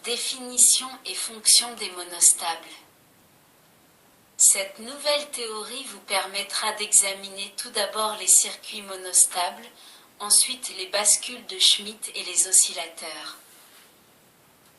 Définition et fonction des monostables. Cette nouvelle théorie vous permettra d'examiner tout d'abord les circuits monostables, ensuite les bascules de Schmitt et les oscillateurs.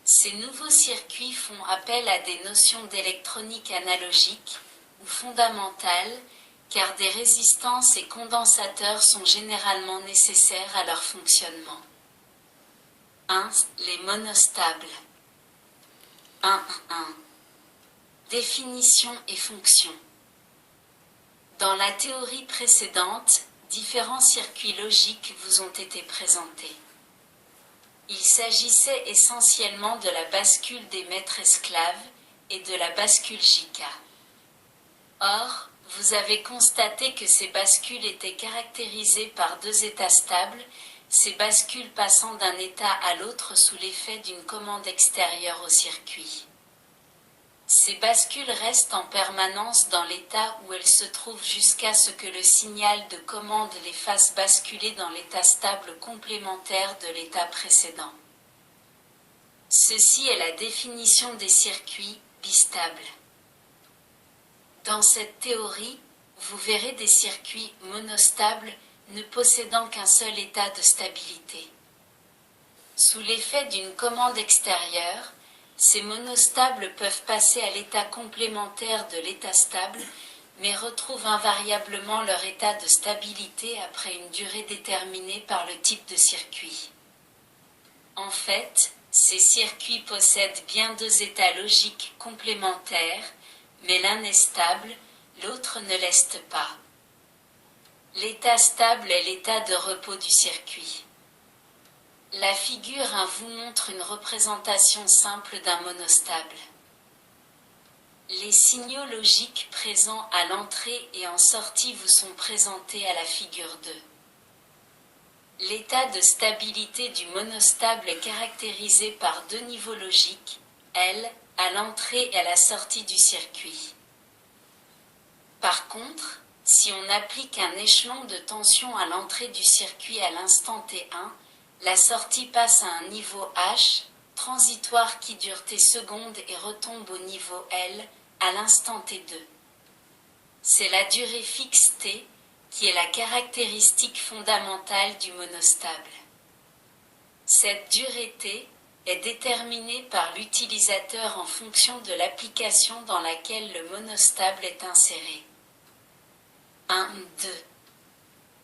Ces nouveaux circuits font appel à des notions d'électronique analogique ou fondamentales, car des résistances et condensateurs sont généralement nécessaires à leur fonctionnement. 1. Les monostables. 1.1. Définition et fonction. Dans la théorie précédente, différents circuits logiques vous ont été présentés. Il s'agissait essentiellement de la bascule des maîtres-esclaves et de la bascule JK. Or, vous avez constaté que ces bascules étaient caractérisées par deux états stables, ces bascules passant d'un état à l'autre sous l'effet d'une commande extérieure au circuit. Ces bascules restent en permanence dans l'état où elles se trouvent jusqu'à ce que le signal de commande les fasse basculer dans l'état stable complémentaire de l'état précédent. Ceci est la définition des circuits bistables. Dans cette théorie, vous verrez des circuits monostables ne possédant qu'un seul état de stabilité. Sous l'effet d'une commande extérieure, ces monostables peuvent passer à l'état complémentaire de l'état stable, mais retrouvent invariablement leur état de stabilité après une durée déterminée par le type de circuit. En fait, ces circuits possèdent bien deux états logiques complémentaires, mais l'un est stable, l'autre ne l'est pas. L'état stable est l'état de repos du circuit. La figure 1 vous montre une représentation simple d'un monostable. Les signaux logiques présents à l'entrée et en sortie vous sont présentés à la figure 2. L'état de stabilité du monostable est caractérisé par deux niveaux logiques, L, à l'entrée et à la sortie du circuit. Par contre, si on applique un échelon de tension à l'entrée du circuit à l'instant T1, la sortie passe à un niveau H, transitoire qui dure T secondes et retombe au niveau L, à l'instant T2. C'est la durée fixe T, qui est la caractéristique fondamentale du monostable. Cette durée T est déterminée par l'utilisateur en fonction de l'application dans laquelle le monostable est inséré. 1.2.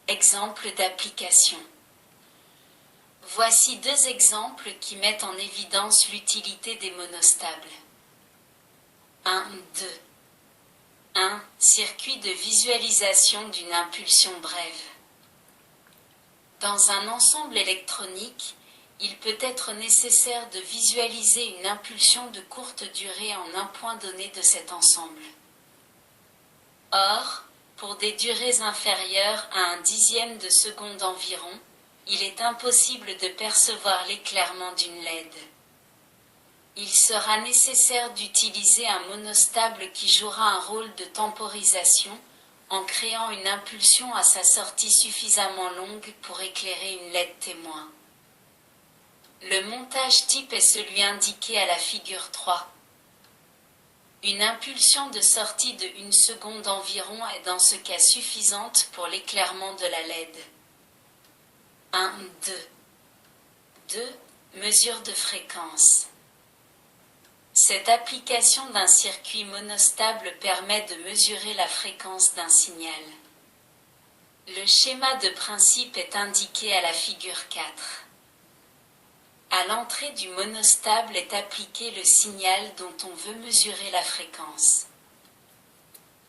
Exemple d'application. Voici deux exemples qui mettent en évidence l'utilité des monostables. 1.2. 1. Circuit de visualisation d'une impulsion brève. Dans un ensemble électronique, il peut être nécessaire de visualiser une impulsion de courte durée en un point donné de cet ensemble. Or, pour des durées inférieures à 1/10 de seconde environ, il est impossible de percevoir l'éclairement d'une LED. Il sera nécessaire d'utiliser un monostable qui jouera un rôle de temporisation, en créant une impulsion à sa sortie suffisamment longue pour éclairer une LED témoin. Le montage type est celui indiqué à la figure 3. Une impulsion de sortie de 1 seconde environ est dans ce cas suffisante pour l'éclairement de la LED. 1.2. 2. Mesure de fréquence. Cette application d'un circuit monostable permet de mesurer la fréquence d'un signal. Le schéma de principe est indiqué à la figure 4. À l'entrée du monostable est appliqué le signal dont on veut mesurer la fréquence.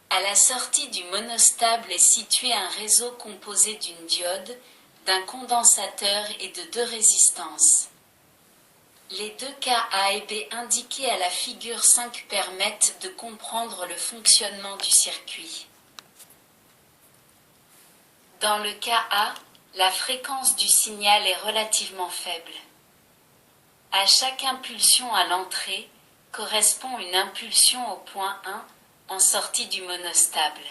À la sortie du monostable est situé un réseau composé d'une diode, d'un condensateur et de deux résistances. Les deux cas A et B indiqués à la figure 5 permettent de comprendre le fonctionnement du circuit. Dans le cas A, la fréquence du signal est relativement faible. À chaque impulsion à l'entrée, correspond une impulsion au point 1 en sortie du monostable.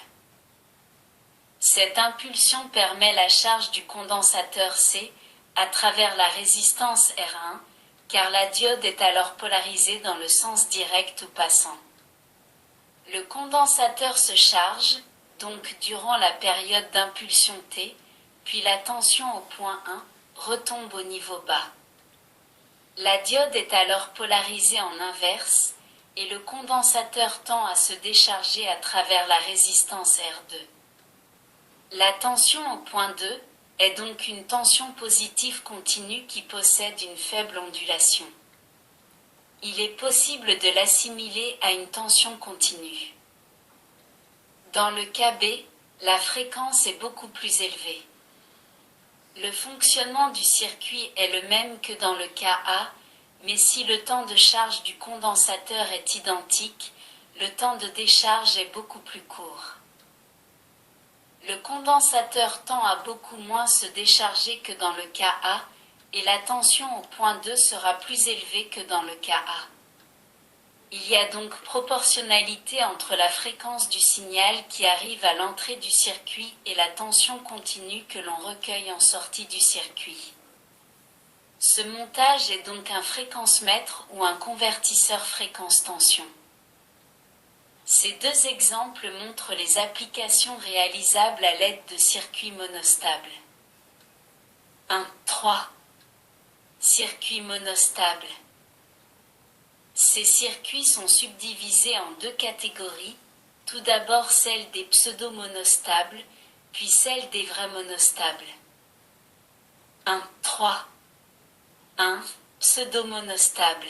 Cette impulsion permet la charge du condensateur C, à travers la résistance R1, car la diode est alors polarisée dans le sens direct ou passant. Le condensateur se charge, donc durant la période d'impulsion T, puis la tension au point 1 retombe au niveau bas. La diode est alors polarisée en inverse, et le condensateur tend à se décharger à travers la résistance R2. La tension au point 2 est donc une tension positive continue qui possède une faible ondulation. Il est possible de l'assimiler à une tension continue. Dans le cas B, la fréquence est beaucoup plus élevée. Le fonctionnement du circuit est le même que dans le cas A, mais si le temps de charge du condensateur est identique, le temps de décharge est beaucoup plus court. Le condensateur tend à beaucoup moins se décharger que dans le cas A, et la tension au point 2 sera plus élevée que dans le cas A. Il y a donc proportionnalité entre la fréquence du signal qui arrive à l'entrée du circuit et la tension continue que l'on recueille en sortie du circuit. Ce montage est donc un fréquence-mètre ou un convertisseur fréquence-tension. Ces deux exemples montrent les applications réalisables à l'aide de circuits monostables. 1.3. Circuits monostables. Ces circuits sont subdivisés en deux catégories, tout d'abord celle des pseudo-monostables, puis celle des vrais monostables. 1.3. 1. Pseudo-monostable.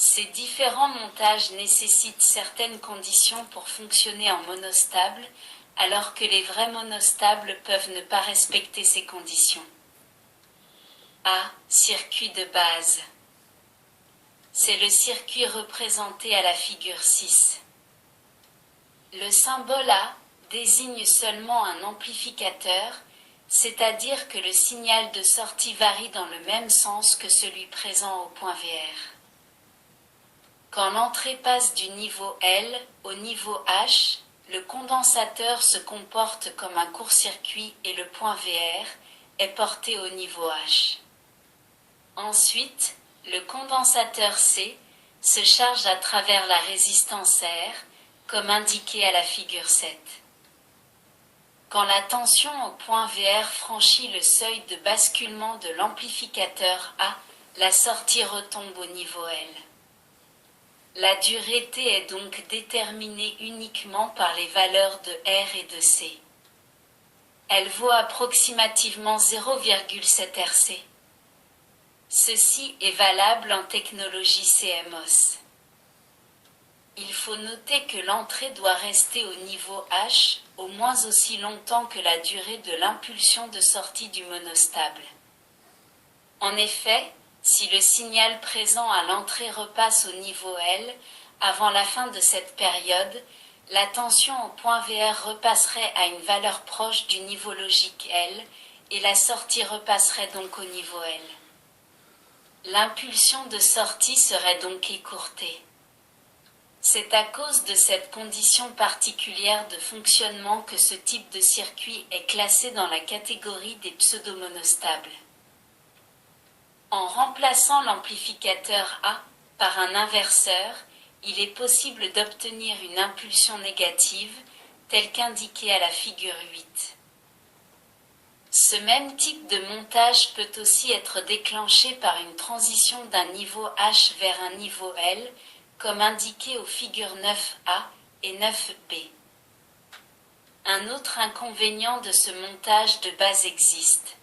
Ces différents montages nécessitent certaines conditions pour fonctionner en monostable, alors que les vrais monostables peuvent ne pas respecter ces conditions. A. Circuit de base. C'est le circuit représenté à la figure 6. Le symbole A désigne seulement un amplificateur, c'est-à-dire que le signal de sortie varie dans le même sens que celui présent au point VR. Quand l'entrée passe du niveau L au niveau H, le condensateur se comporte comme un court-circuit et le point VR est porté au niveau H. Ensuite, le condensateur C se charge à travers la résistance R, comme indiqué à la figure 7. Quand la tension au point VR franchit le seuil de basculement de l'amplificateur A, la sortie retombe au niveau L. La durée T est donc déterminée uniquement par les valeurs de R et de C. Elle vaut approximativement 0,7 Rc. Ceci est valable en technologie CMOS. Il faut noter que l'entrée doit rester au niveau H au moins aussi longtemps que la durée de l'impulsion de sortie du monostable. En effet, si le signal présent à l'entrée repasse au niveau L, avant la fin de cette période, la tension au point VR repasserait à une valeur proche du niveau logique L, et la sortie repasserait donc au niveau L. L'impulsion de sortie serait donc écourtée. C'est à cause de cette condition particulière de fonctionnement que ce type de circuit est classé dans la catégorie des pseudomonostables. En remplaçant l'amplificateur A par un inverseur, il est possible d'obtenir une impulsion négative, telle qu'indiquée à la figure 8. Ce même type de montage peut aussi être déclenché par une transition d'un niveau H vers un niveau L, comme indiqué aux figures 9A et 9B. Un autre inconvénient de ce montage de base existe.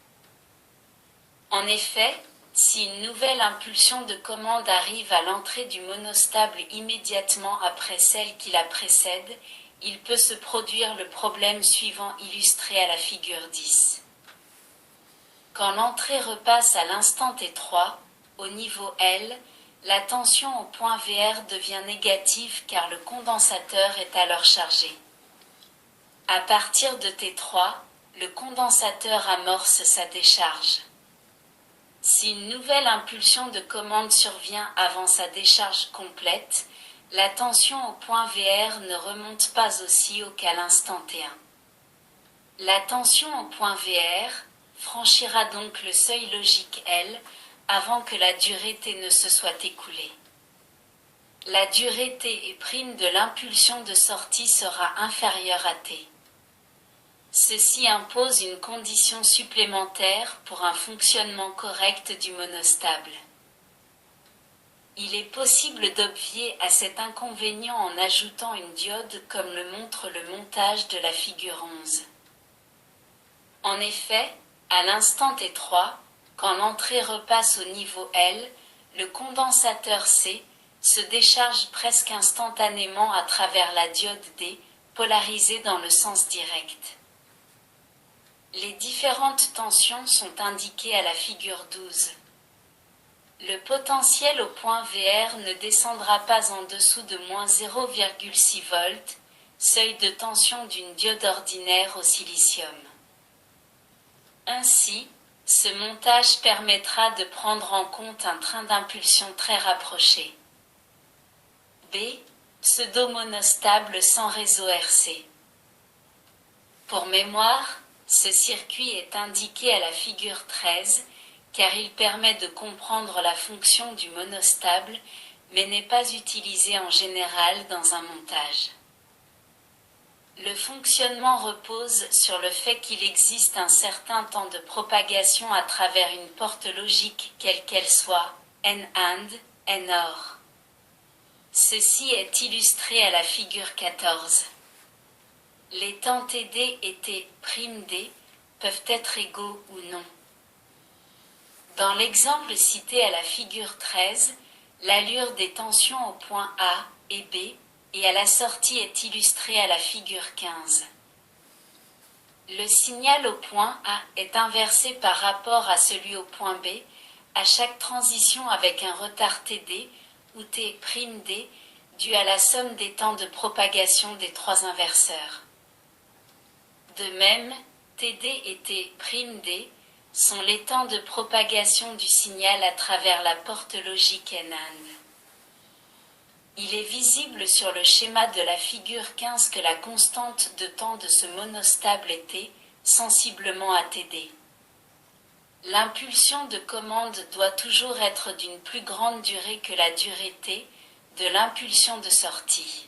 En effet, si une nouvelle impulsion de commande arrive à l'entrée du monostable immédiatement après celle qui la précède, il peut se produire le problème suivant illustré à la figure 10. Quand l'entrée repasse à l'instant T3, au niveau L, la tension au point VR devient négative car le condensateur est alors chargé. À partir de T3, le condensateur amorce sa décharge. Si une nouvelle impulsion de commande survient avant sa décharge complète, la tension au point VR ne remonte pas aussi haut qu'à l'instant T1. La tension au point VR franchira donc le seuil logique L avant que la durée t ne se soit écoulée. La durée t et prime de l'impulsion de sortie sera inférieure à t. Ceci impose une condition supplémentaire pour un fonctionnement correct du monostable. Il est possible d'obvier à cet inconvénient en ajoutant une diode comme le montre le montage de la figure 11. En effet, à l'instant T3, quand l'entrée repasse au niveau L, le condensateur C se décharge presque instantanément à travers la diode D, polarisée dans le sens direct. Les différentes tensions sont indiquées à la figure 12. Le potentiel au point VR ne descendra pas en dessous de -0,6 V, seuil de tension d'une diode ordinaire au silicium. Ainsi, ce montage permettra de prendre en compte un train d'impulsion très rapproché. B. Pseudo-monostable sans réseau RC. Pour mémoire, ce circuit est indiqué à la figure 13, car il permet de comprendre la fonction du monostable, mais n'est pas utilisé en général dans un montage. Le fonctionnement repose sur le fait qu'il existe un certain temps de propagation à travers une porte logique quelle qu'elle soit, N AND, N OR. Ceci est illustré à la figure 14. Les temps Td et T'D peuvent être égaux ou non. Dans l'exemple cité à la figure 13, l'allure des tensions au point A et B et à la sortie est illustrée à la figure 15. Le signal au point A est inversé par rapport à celui au point B à chaque transition avec un retard Td ou T'D dû à la somme des temps de propagation des trois inverseurs. De même, Td et T'D sont les temps de propagation du signal à travers la porte logique NAND. Il est visible sur le schéma de la figure 15 que la constante de temps de ce monostable est T, sensiblement à Td. L'impulsion de commande doit toujours être d'une plus grande durée que la durée T de l'impulsion de sortie.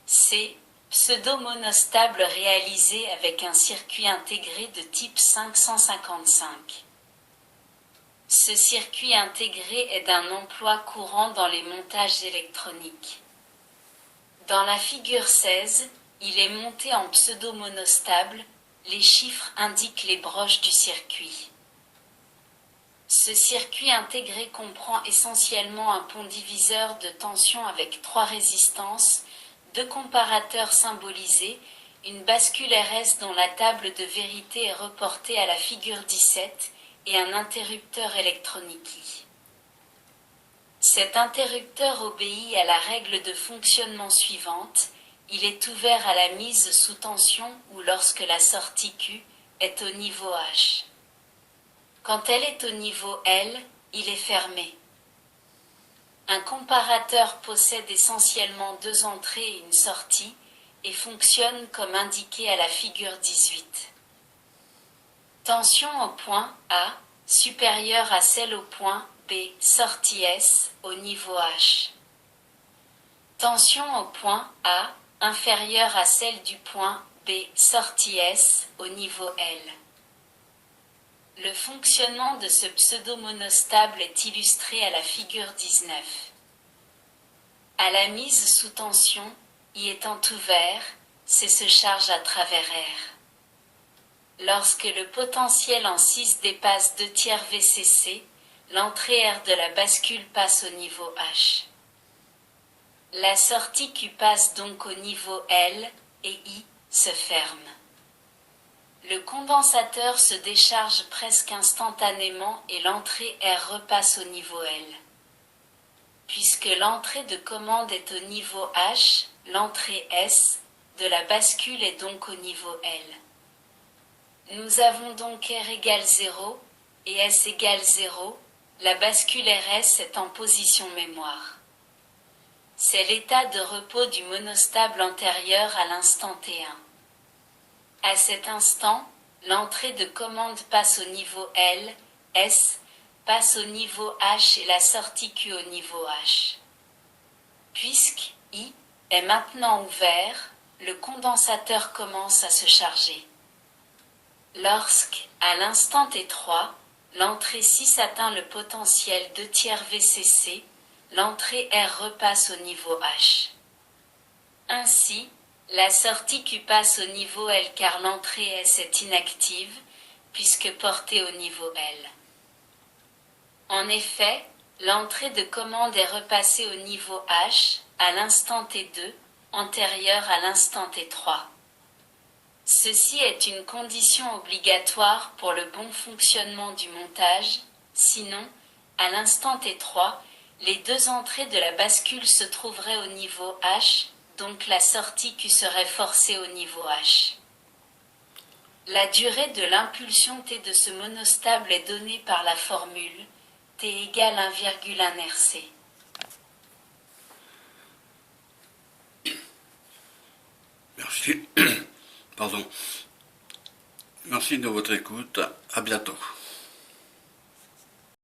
C. Pseudo-monostable réalisé avec un circuit intégré de type 555. Ce circuit intégré est d'un emploi courant dans les montages électroniques. Dans la figure 16, il est monté en pseudo-monostable, les chiffres indiquent les broches du circuit. Ce circuit intégré comprend essentiellement un pont diviseur de tension avec 3 résistances, 2 comparateurs symbolisés, une bascule RS dont la table de vérité est reportée à la figure 17 et un interrupteur électronique. Cet interrupteur obéit à la règle de fonctionnement suivante, il est ouvert à la mise sous tension ou lorsque la sortie Q est au niveau H. Quand elle est au niveau L, il est fermé. Un comparateur possède essentiellement 2 entrées et une sortie et fonctionne comme indiqué à la figure 18. Tension au point A, supérieure à celle au point B, sortie S, au niveau H. Tension au point A, inférieure à celle du point B, sortie S, au niveau L. Le fonctionnement de ce pseudo-monostable est illustré à la figure 19. À la mise sous tension, y étant ouvert, C se charge à travers R. Lorsque le potentiel en 6 dépasse 2/3 VCC, l'entrée R de la bascule passe au niveau H. La sortie Q passe donc au niveau L et I se ferme. Le condensateur se décharge presque instantanément et l'entrée R repasse au niveau L. Puisque l'entrée de commande est au niveau H, l'entrée S de la bascule est donc au niveau L. Nous avons donc R égale 0 et S égale 0, la bascule RS est en position mémoire. C'est l'état de repos du monostable antérieur à l'instant T1. À cet instant, l'entrée de commande passe au niveau L, S, passe au niveau H et la sortie Q au niveau H. Puisque I est maintenant ouvert, le condensateur commence à se charger. Lorsque, à l'instant T3, l'entrée 6 atteint le potentiel 2/3 VCC, l'entrée R repasse au niveau H. Ainsi, la sortie Q passe au niveau L car l'entrée S est inactive, puisque portée au niveau L. En effet, l'entrée de commande est repassée au niveau H, à l'instant T2, antérieur à l'instant T3. Ceci est une condition obligatoire pour le bon fonctionnement du montage, sinon, à l'instant T3, les deux entrées de la bascule se trouveraient au niveau H, donc la sortie Q serait forcée au niveau H. La durée de l'impulsion T de ce monostable est donnée par la formule T égale 1,1 RC. Merci. Pardon. Merci de votre écoute. À bientôt.